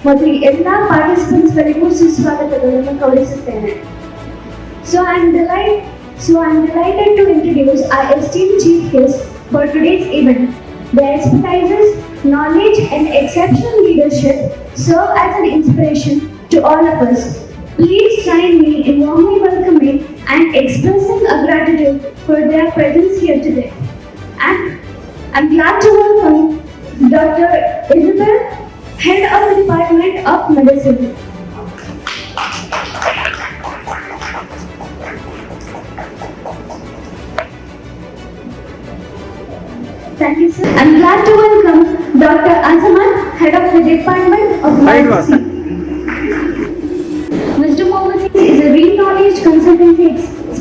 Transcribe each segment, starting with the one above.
ಮೊದಲಿಗೆ ಎಲ್ಲ ಪಾರ್ಟಿಸಿಪೆಂಟ್ಸ್ಗಳಿಗೂ ಸುಸ್ವಾಗತಗಳನ್ನು ಕಳಿಸುತ್ತೇನೆ. So I'm delighted to introduce our esteemed chief guest for today's event. Their expertise, knowledge and exceptional leadership serve as an inspiration to all of us. Please join me in warmly welcoming and expressing our gratitude for their presence here today. And I'm glad to welcome Dr. Isabel, Head of the Department of Medicine. Thank you, sir. I'm glad to welcome Dr. Azaman, Head of the Department of Medicine. Wisdom Overseas is a re-knowledge consultancy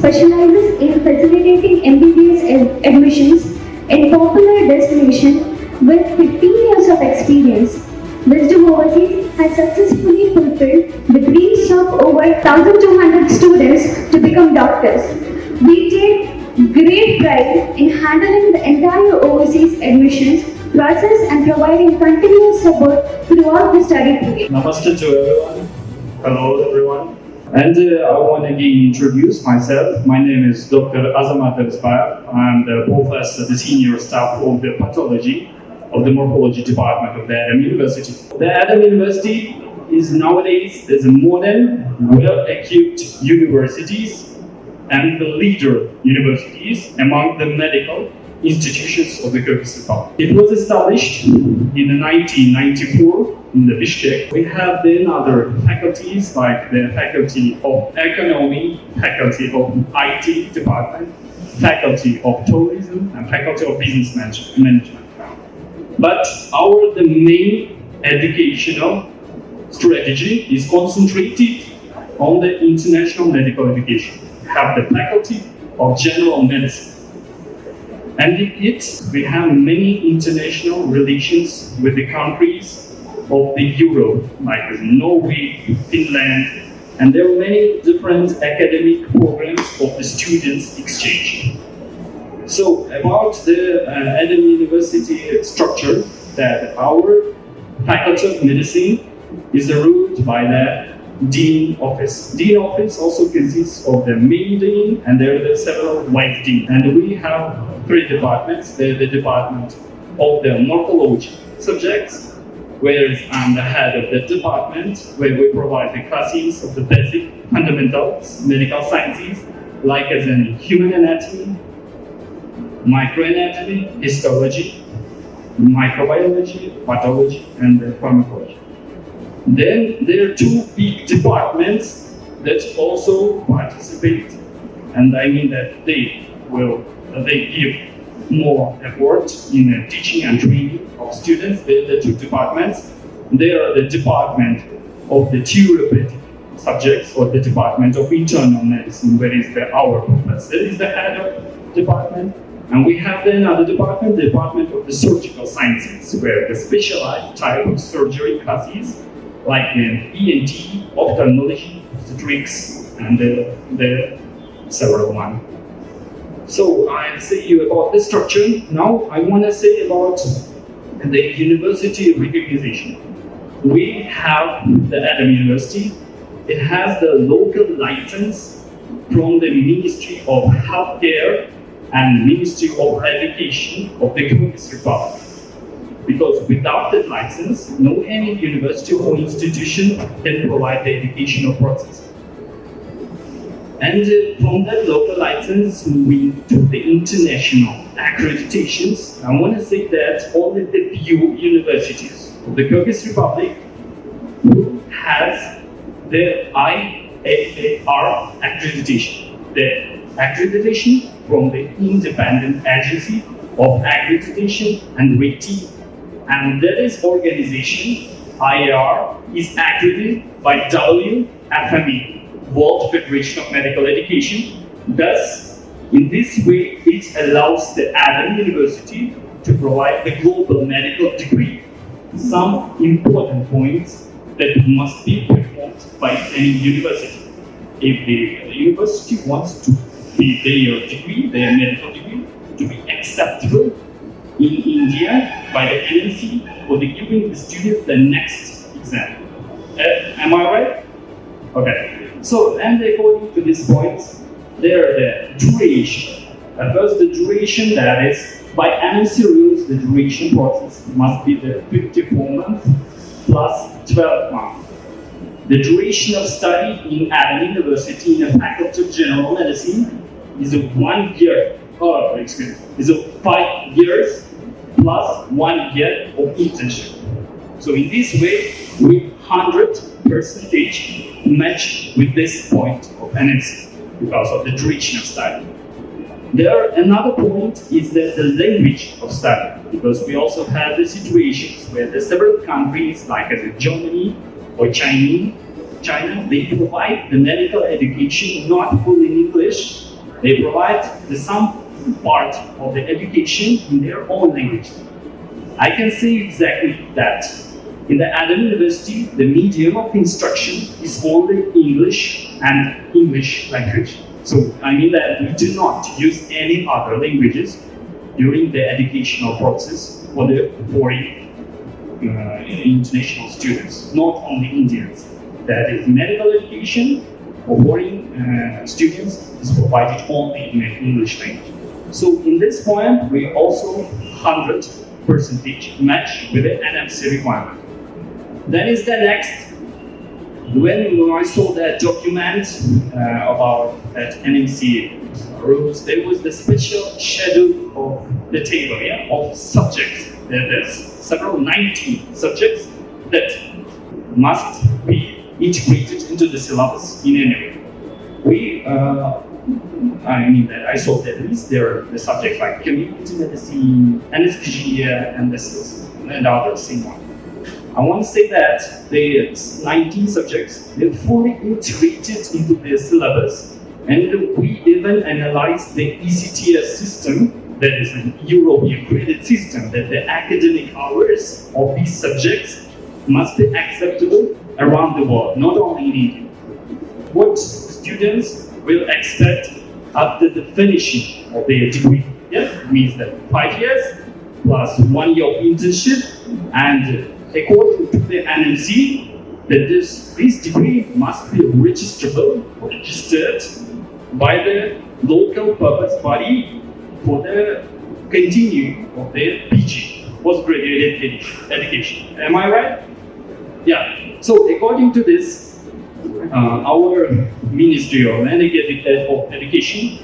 specializes in facilitating MBBS admissions in popular destinations with 15 years of experience. Wisdom Overseas has successfully fulfilled the dreams of over 1,200 students to become doctors. We take great pride in handling the entire overseas admissions process and providing continuous support throughout the study period. Namaste to everyone. Hello everyone. And I want to introduce myself. My name is Dr. Azamat Elsbaya. I'm the professor, the senior staff of the pathology of the morphology department of the Adam University. The Adam University is nowadays a modern, well-equipped universities and the leader universities among the medical institutions of the Kyrgyz Republic. It was established in 1994 in the Bishkek. We have then other faculties like the faculty of economy, faculty of IT department, faculty of tourism, and faculty of business management. But the main educational strategy is concentrated on the international medical education. We have the faculty of general medicine. And in it, we have many international relations with the countries of the Europe, like Norway, Finland, and there are many different academic programs of the students' exchange. So about the Adam University structure, that our Faculty of Medicine is ruled by the Dean Office. Dean Office also consists of the main dean and there are several vice deans. And we have 3 departments. There's the department of the morphology subjects, where I'm the head of the department, where we provide the classes of the basic fundamentals, medical sciences, like as in human anatomy, microanatomy, histology, microbiology, pathology, and pharmacology. Then there are 2 big departments that also participate, and I mean that they give more effort in teaching and training of students. There are the 2 departments. There are the department of the therapeutic subjects or the department of internal medicine, where is our professor is the head of department. And we have then another department, the department of the surgical sciences, where the specialized type of surgery classes like ENT, ophthalmology, obstetrics, and the several ones. So I'll say you about the structure. Now I want to say about the university recognition. We have the Adam University. It has the local license from the Ministry of Healthcare and Ministry of Education of the Kyrgyz Republic. Because without that license, no any university or institution can provide the educational process. And from that local license, moving to the international accreditations, I want to say that only the few universities of the Kyrgyz Republic who has the IAAR accreditation. The accreditation from the Independent Agency of Accreditation and Rating, and that is organization IAR is accredited by WFME, World Federation of Medical Education. Thus, in this way, it allows the Adam University to provide the global medical degree. Some important points that must be performed by any university. If the university wants to be their degree, their medical degree, to be acceptable in India by the NMC for the giving the students the next exam. Am I right? Okay. So, and according to these points, there are the duration. First, the duration, that is, by NMC rules, the duration process must be the 54 months plus 12 months. The duration of study in Adam University in the Faculty of General Medicine is a 1 year, is a 5 years plus 1 year of internship. So in this way, we 100% match with this point of NMC because of the duration of study. There, another point is that the language of study, because we also have the situations where the several countries like Germany or China, they provide the medical education not fully in English. They provide some part of the education in their own language. I can say exactly that. In the Adam University, the medium of instruction is only English and English language. So I mean that we do not use any other languages during the educational process for the foreign international students, not only Indians. That is, medical education for foreign students is provided only in English language. So in this point, we also 100% match with the NMC requirement. Then is the next. When I saw that document about that NMC rules, there was the special schedule of the table, of subjects. There's several 19 subjects that must be integrated into the syllabus in any way. I saw that list. There are the subjects like community medicine, anesthesia, and others similar. I want to say that the 19 subjects, they're fully integrated into the syllabus, and we even analyzed the ECTS system, that is an European credit system, that the academic hours of these subjects must be acceptable around the world, not only in India. What students will expect after the finishing of their degree, means that 5 years plus 1 year of internship, and according to the NMC, that this degree must be registered by the local purpose body for the continuing of their PG, postgraduate education. Am I right? Yeah. So according to this, our Ministry of Education,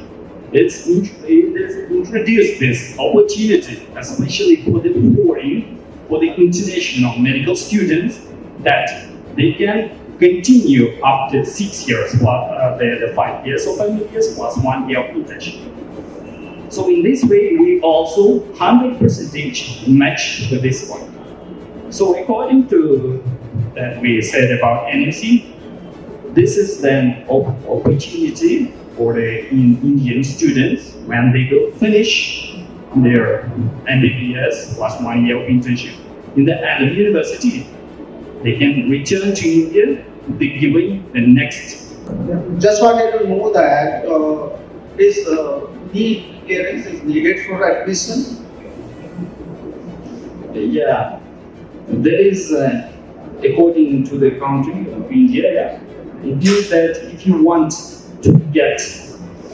it has introduced this opportunity, especially for the international medical students, that they can continue after 6 years, the 5 years of MBBS plus 1 year of internship. So in this way, we also 100% match with this point. So according to that we said about NMC, this is then opportunity for the Indian students when they will finish their MBBS plus 1 year of internship in the Adam University. They can return to India, they giving the next. Just wanted to know that this NEET clearance is needed for admission. Yeah, there is according to the country of India, it means that if you want to get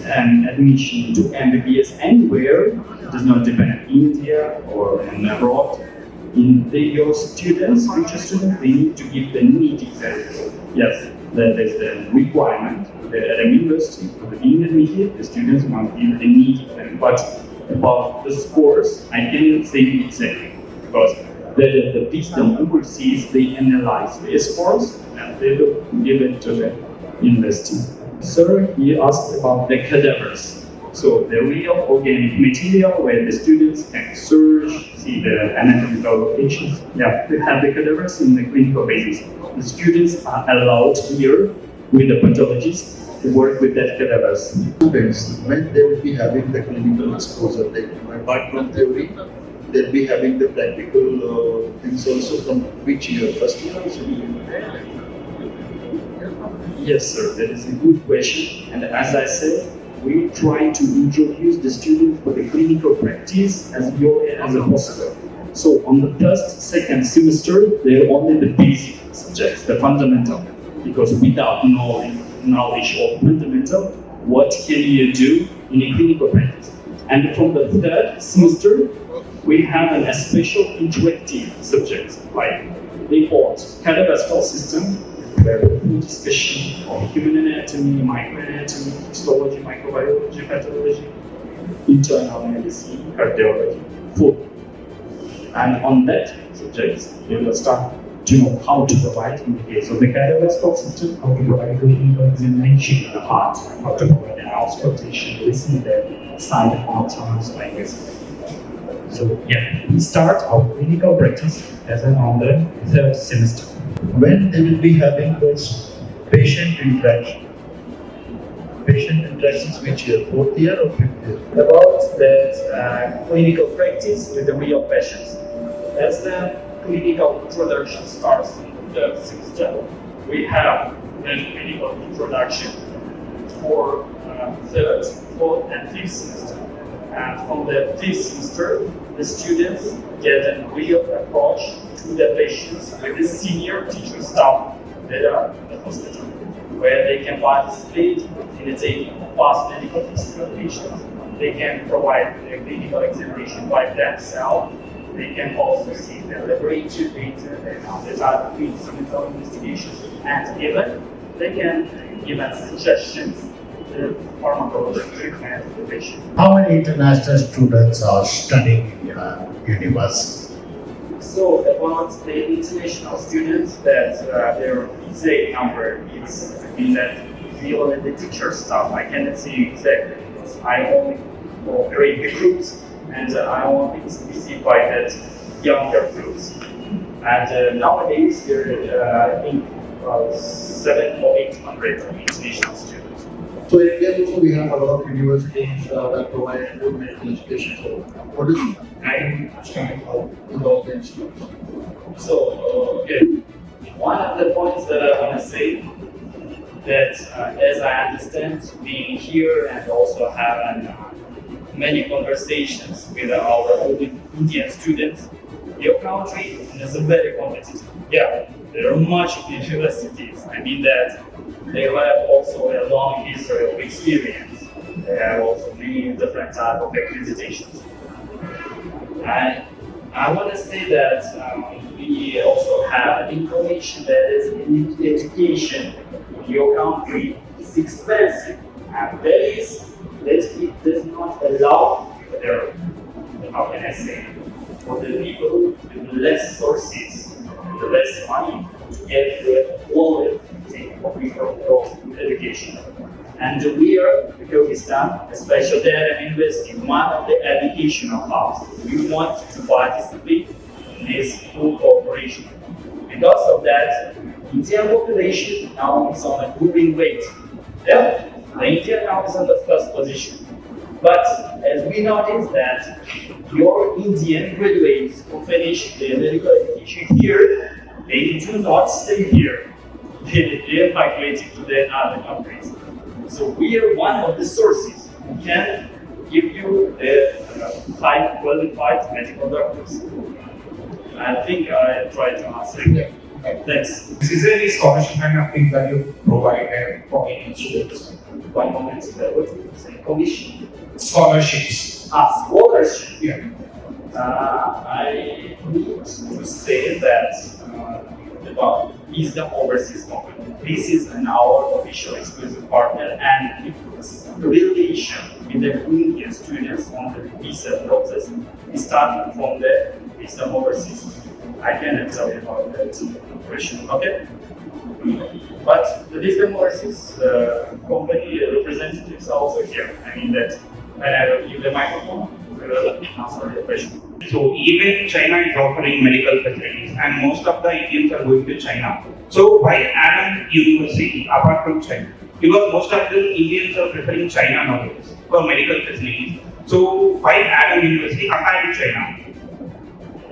an admission to MBBS anywhere, it does not depend on India or abroad. Your students, future students, they need to give the NEET exam. Yes, that is the requirement. At a university, for being admitted, the students must give the NEET exam. But about the scores, I cannot say exactly, because the wisdom overseas, they analyze the scores and they will give it to the university. Sir, he asked about the cadavers. So the real organic material where the students can search, see the anatomical locations. Yeah, we have the cadavers in the clinical basis. The students are allowed here with the pathologists to work with that cadavers. Students, when they will be having the clinical exposure, like apart from theory, they'll be having the practical things also from which year? First year or second year? Yes, sir, that is a good question. And as I said, we try to introduce the students for the clinical practice as early as possible. So on the first, second semester, they're only the basic subjects, the fundamental. because without knowledge of fundamental, what can you do in a clinical practice? And from the third semester, we have a special interactive subject like they call cardiovascular system, where the full discussion of human anatomy, microanatomy, histology, microbiology, pathology, internal medicine, cardiology, full. And on that subject, we will start to know how to provide, in the case of the cardiovascular system, how to provide clinical examination in the heart, how to provide an auscultation, listen to the side outcomes like this. So yeah, we start our clinical practice as on the third semester. When they will be having those patient interaction. Patient interactions which year? 4th year or 5th year? About that clinical practice with the real patients. As the clinical introduction starts in the semester, we have the clinical introduction for third, fourth, and fifth semester. And from the fifth semester, the students get a real approach to the patients with the senior teaching staff that are in the hospital, where they can participate in the taking of past medical history of patients. They can provide their clinical examination by themselves. They can also see the laboratory data, the type of instrumental investigations, and even they can give us suggestions to pharmacological treatment for the patient. How many international students are studying in your university? So about the international students, that their exact number is that even the teacher staff, I cannot say exactly because I only operate the groups and I only receive by that younger groups. And nowadays there are I think about 700 or 800 international students. So in India also we have a lot of universities that provide good medical education. So what is the understanding of all the institutes? So, okay, one of the points that I want to say that as I understand, being here and also having many conversations with our Indian students, your country is very competitive. Yeah, there are much of universities. I mean that they have also a long history of experience. They have also many different types of accreditations. And I want to say that we also have information that is in education in your country is expensive, and that is that it does not allow their, how can I say, for the people with less sources, with less money to get the quality of education. And we are, Kyrgyzstan, especially there in University, one of the educational hubs. We want to participate in this full cooperation. Because of that, Indian population now is on a moving weight. Yeah, the India now is on the first position. But as we notice that your Indian graduates who finish their medical education here, they do not stay here. They are migrating to their other countries. So we are one of the sources who can give you high qualified medical doctors. I think I tried to answer. Thanks. Is there any scholarship kind of thing that you provide for Indian students? One moment, what did you say? Commission? Scholarships. Scholarship. Yeah. I need to say that about Wisdom Overseas Company. This is our official exclusive partner, and its relation with the Indian students on the visa process is starting from the Wisdom Overseas. I cannot tell you about that operation, okay? But the Wisdom Overseas company representatives are also here. I mean that when I will give the microphone, we will answer the question. So even China is offering medical facilities, and most of the Indians are going to China. So why Adam University apart from China? Because most of the Indians are preferring China nowadays for medical facilities. So why Adam University compared to China?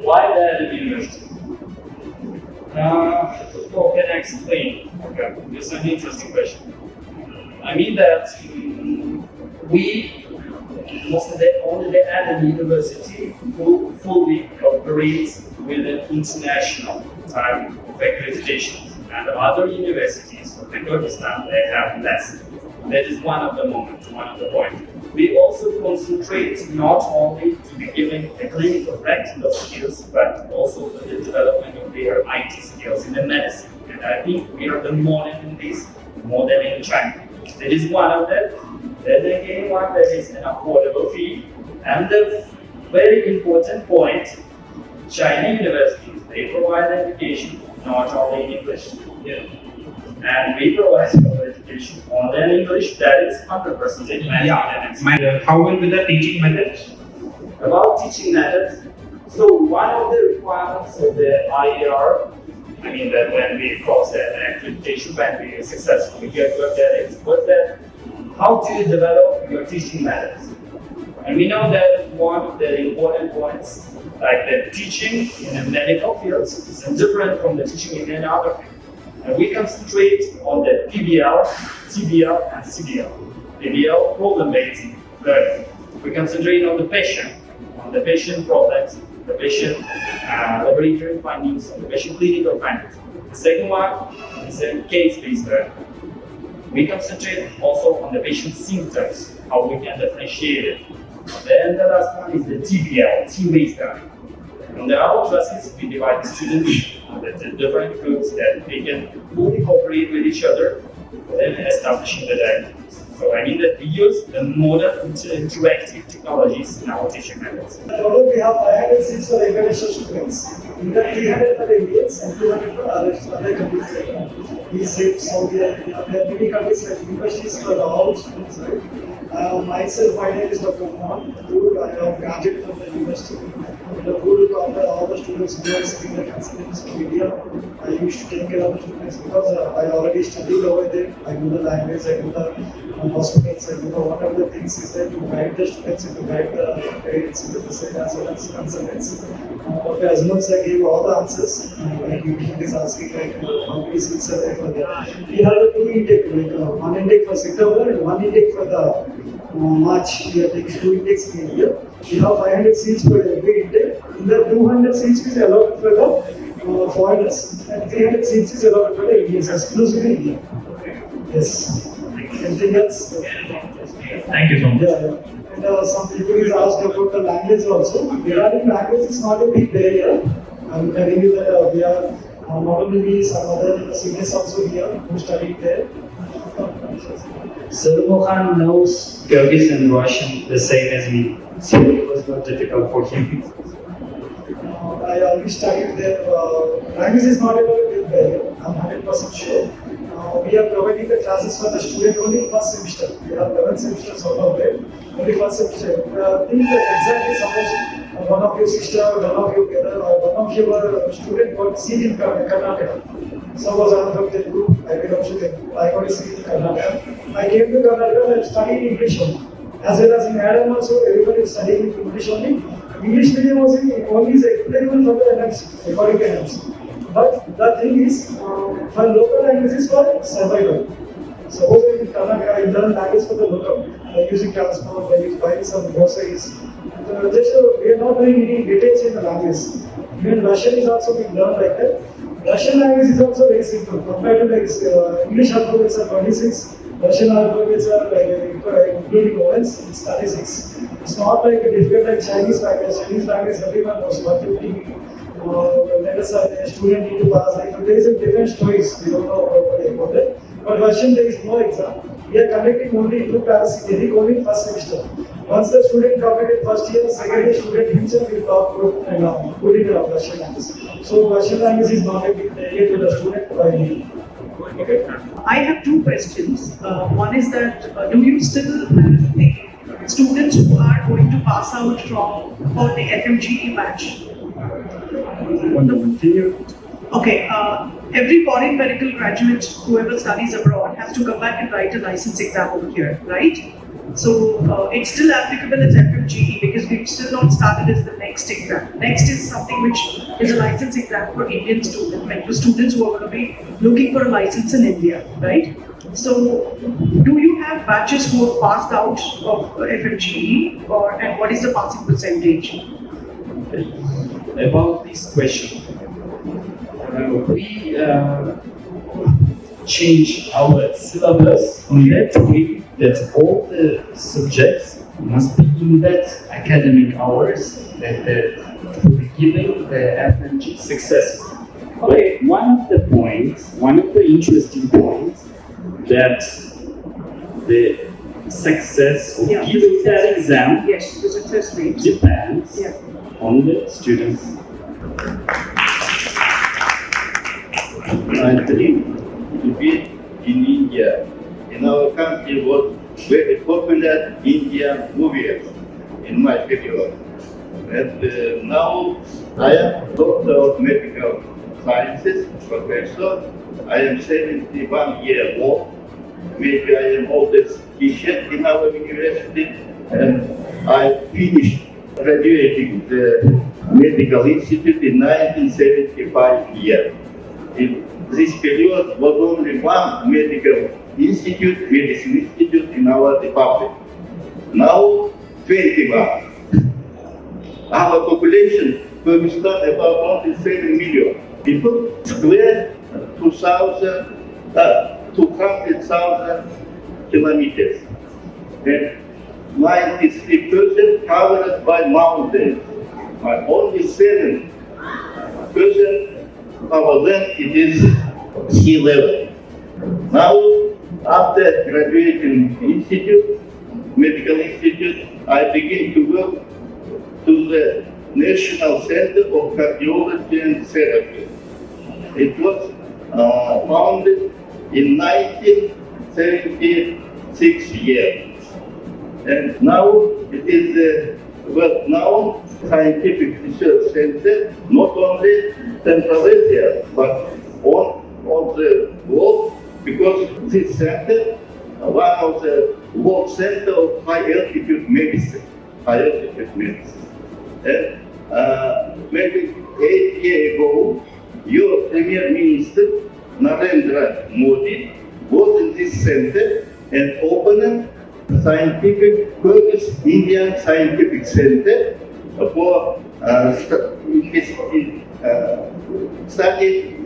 Why the university? How can I explain? Okay, this is an interesting question. I mean that we only the Adam University who fully cooperates with an international type of accreditation. and other universities of Kyrgyzstan, they have less. That is one of the moments, one of the points. We also concentrate not only to be giving the clinical practical skills, but also the development of their IT skills in the medicine. And I think we are the modern in this, more than in China. That is one of them. Then again, one that is an affordable fee. And the very important point, China universities, they provide education not only in English. Yeah. And we provide education only in English, that is 100% in How will be the teaching methods? About teaching methods, so one of the requirements of the IER, I mean that when we cross that accreditation, when we successfully get good at it, was that how do you develop your teaching methods? And we know that one of the important points, like the teaching in the medical fields, is different from the teaching in any other field. And we concentrate on the PBL, TBL, and CBL. PBL, problem-based learning. We concentrate on the patient problems, the patient laboratory findings, and the patient clinical findings. The second one is a case-based learning. We concentrate also on the patient symptoms, how we can differentiate it. Then the last one is the TBL, team-based learning. In our classes, we divide the students into different groups that they can fully cooperate with each other, then establishing the diagnosis. So I mean that we use the modern interactive technologies in our teaching methods. Total we have 500 seats for international students. In that 300 for Indians and 200 for other countries like Egypt, Saudi Arabia. There are many countries like universities for all students, right? Myself, my name is Dr. Mohan. I have graduated from the university. The good to cover all the students who are sitting in the consultants in India. I used to take care of the students because I already studied over there. I know the language, I know the hospitals, I know whatever the things is there to guide the students and to guide the parents in the visit as well as consultants. Dr. Azmut sir gave all the answers. Like he is asking like how many seats are there for that. We have the two intake, like one intake for September and one intake for the March. We are taking two intakes in a year. We have 500 seats for every intake. In the 200 seats is allowed for the foreigners and 300 seats is allowed for the Indians, exclusively India. Yes. Anything else? Thank you so much. Yeah. And some people is asked about the language also. Regarding language, is not a big barrier. I'm telling you that we are not only me, some other seniors also here who studied there. Mohan knows Kyrgyz and Russian the same as me, so it was not difficult for him. I already studied there. Language is not a big barrier, I'm 100% sure. We are providing the classes for the student only in first semester. We have 11 semesters out of there. Only first semester. Think that exactly suppose one of your sister, one of your brother, or one of your student got seat in Karnataka. Suppose I am from Telugu, I belong to Telugu, I got a seat in Karnataka. I came to Karnataka and studied English only. As well as in Adam also, everybody is studying English only. English medium also only is applicable for the NMC, according to NMC. But the thing is, for local languages for survival. Suppose in Karnataka, I learn language for the local, by using transport, by buying some groceries. We are not doing any details in the language. Even Russian is also being learned like that. Russian language is also very simple. Compared to like English alphabets are 26, Russian alphabets are like including vowels, it's 36. It's not like difficult like Chinese language. Chinese language everyone knows 150. Let us say a student need to pass, like there is a different stories, we don't know properly about it. But Russian there is no exam. We are conducting only 2 classes in only first semester. Once the student completed first year, second year student himself will talk and put in Russian language. So Russian language is not a big barrier to the student by me. Okay. I have 2 questions. One is that do you still have the students who are going to pass out from for the FMGE batch? Okay, every foreign medical graduate, whoever studies abroad, has to come back and write a license exam over here, right? So it's still applicable as FMGE because we've still not started as the next exam. Next is something which is a license exam for Indian students, like the students who are going to be looking for a license in India, right? So, do you have batches who have passed out of FMGE, and what is the passing percentage? About this question, we change our syllabus in that way that all the subjects must be in that academic hours that to be giving the FNG successful. Okay, one of the interesting points that the success of Yeah. giving that exam Yes, the success rate. depends Yeah. on the students. I think in India, in our country was very popular Indian movies in my period. And now I am doctor of medical sciences, professor. I am 71 years old. Maybe I am oldest teacher in our university. And I finished graduating the medical institute in 1975 year. In this period was only one medical institute, medicine institute in our republic. Now 21. Our population, Pakistan, about only 7 million people, square 200,000 kilometers, and 93% covered by mountains. But only 7% our land it is sea level. Now, after graduating institute, medical institute, I began to work to the National Center of Cardiology and Therapy. It was founded in 1976 year. And now it is a well-known scientific research center, not only Central Asia, but on the world, because this center, one of the world center of high altitude medicine. And maybe 8 years ago, your Premier Minister Narendra Modi was in this center and opened first Indian scientific center for study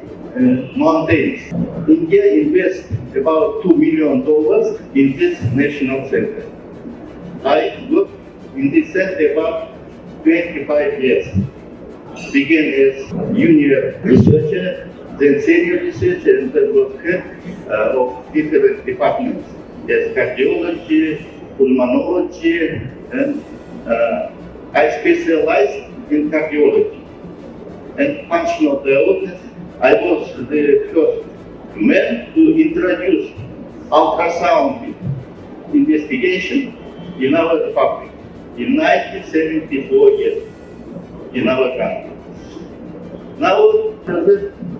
mountains. India invests about $2 million in this national center. I worked in this center about 25 years. Began as junior researcher, then senior researcher, and then was head of different departments as cardiology, pulmonology, and I specialized in cardiology. And functional development, I was the first man to introduce ultrasound investigation in our republic in 1974 years in our country. Now,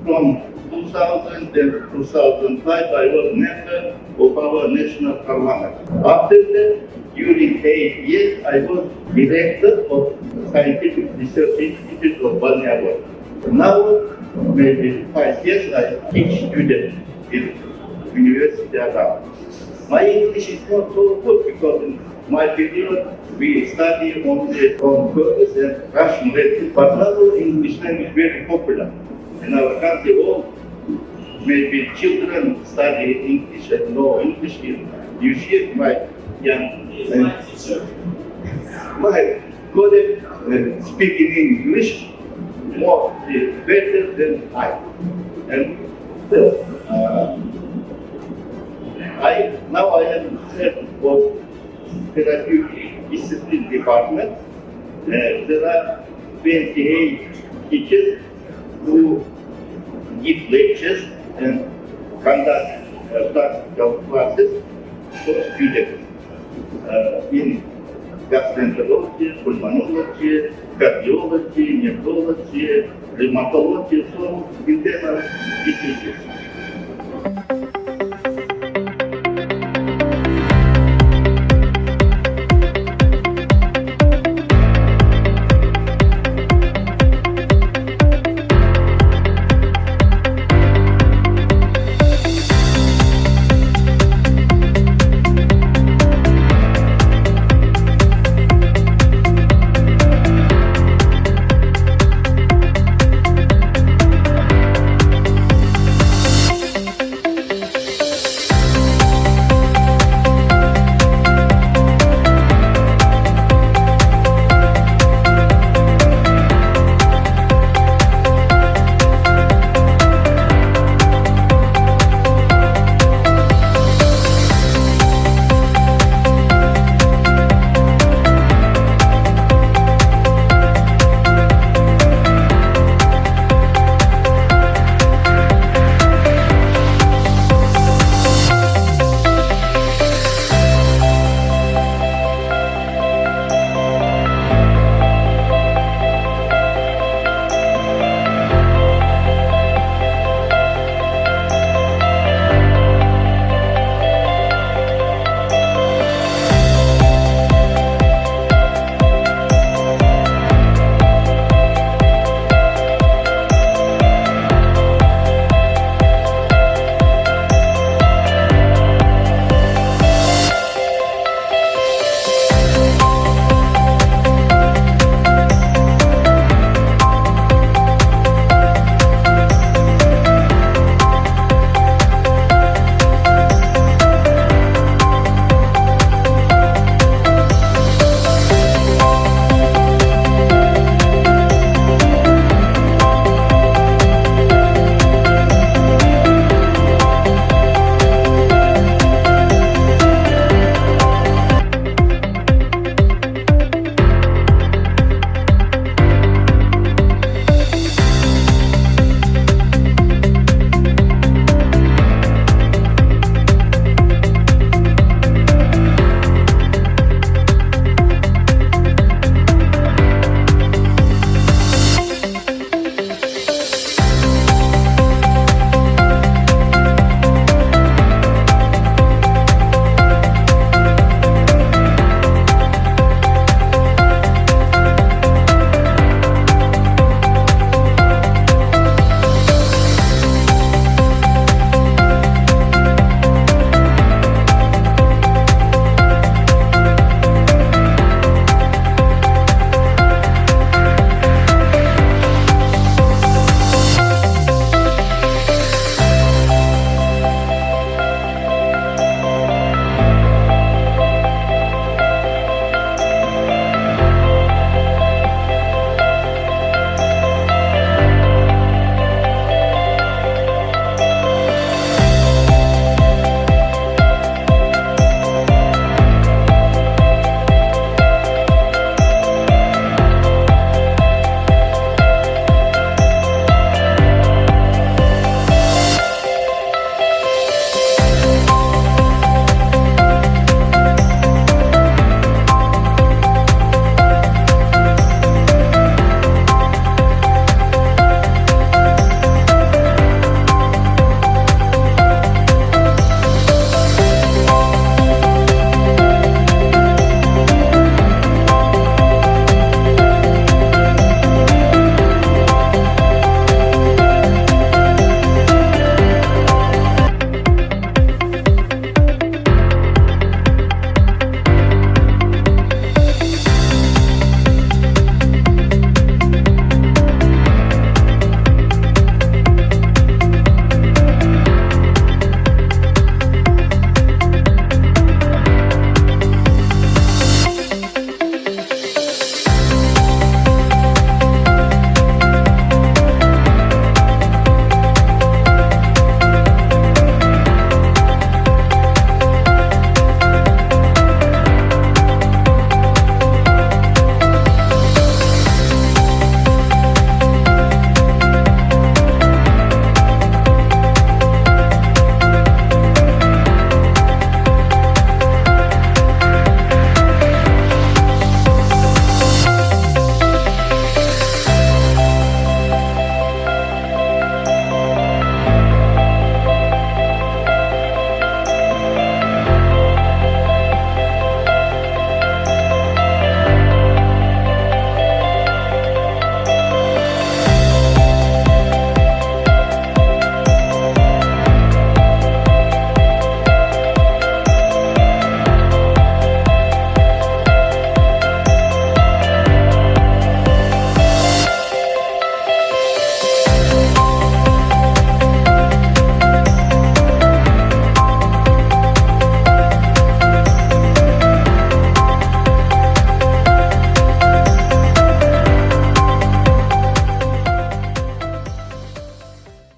from 2000 and 2005, I was member of our national parliament. After that, during 8 years, I was director of Scientific Research Institute of Bangalore. Now, maybe 5 years, I teach students in University around. My English is not so good because in my period we study only on purpose and Russian language, but now English language is very popular in our country. All maybe children study English and know English. You see my young my colleague speaking English more better than I. And now I am head of therapeutic discipline department. There are 28 teachers who give lectures and conduct practical classes for students in gastroenterology, pulmonology, cardiology, nephrology, rheumatology, so internal diseases.